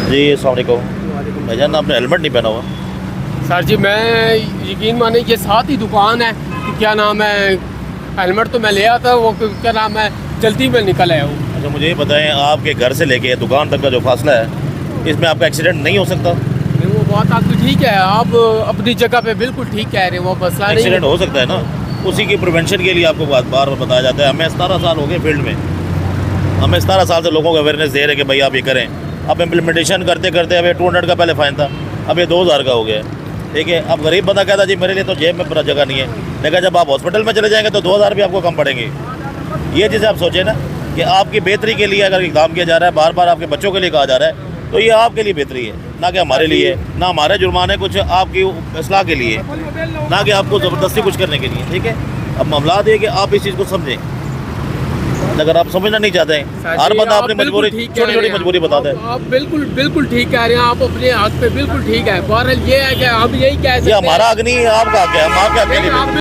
جی السلام علیکم بھائی جان، آپ نے ہیلمٹ نہیں پہنا ہوا؟ سر جی میں یقین مانے یہ ساتھ ہی دکان ہے کہ کیا نام ہے، ہیلمٹ تو میں لے آتا وہ کیا نام ہے جلدی میں نکل آیا ہوں۔ اچھا مجھے یہ بتائیں، آپ کے گھر سے لے کے دکان تک کا جو فاصلہ ہے اس میں آپ کا ایکسیڈنٹ نہیں ہو سکتا؟ نہیں وہ بات آپ کی ٹھیک ہے، آپ اپنی جگہ پہ بالکل ٹھیک کہہ رہے ہیں، وہ مسئلہ نہیں ایکسیڈنٹ ہو سکتا ہے نا، اسی کی پریونشن کے لیے آپ کو بار بار بتایا جاتا ہے۔ ہمیں 17 سال ہو گئے فیلڈ میں، ہمیں 17 سال سے لوگوں کو اویئرنیس دے رہے کہ بھائی آپ یہ کریں۔ اب امپلیمنٹیشن کرتے کرتے اب 200 کا پہلے فائن تھا، اب یہ 2000 کا ہو گیا ہے، ٹھیک ہے۔ اب غریب بندہ کہتا جی میرے لیے تو جیب میں پورا جگہ نہیں ہے، لیکن جب آپ ہاسپٹل میں چلے جائیں گے تو 2000 بھی آپ کو کم پڑیں گے۔ یہ چیزیں آپ سوچیں نا کہ آپ کی بہتری کے لیے اگر اقدام کیا جا رہا ہے، بار بار آپ کے بچوں کے لیے کہا جا رہا ہے، تو یہ آپ کے لیے بہتری ہے، نہ کہ ہمارے لیے، نہ ہمارے جرمانے کچھ آپ کی اصلاح کے لیے، نہ کہ آپ کو زبردستی کچھ کرنے کے لیے، ٹھیک ہے۔ اب معاملات یہ کہ آپ اس چیز کو سمجھیں، اگر آپ سمجھنا نہیں چاہتے ہیں، ہر بندہ اپنی مجبوری چھوٹی چھوٹی مجبوری بتاتا ہے۔ آپ بالکل ٹھیک کہہ رہے ہیں، آپ اپنے حق پہ بالکل ٹھیک ہے۔ بہرحال یہ ہے کہ ہم یہی کہہ سکتے یہ ہیں ہمارا حق نہیں ہے، آپ کا حق ہے، ہم آپ کے حق کے لیے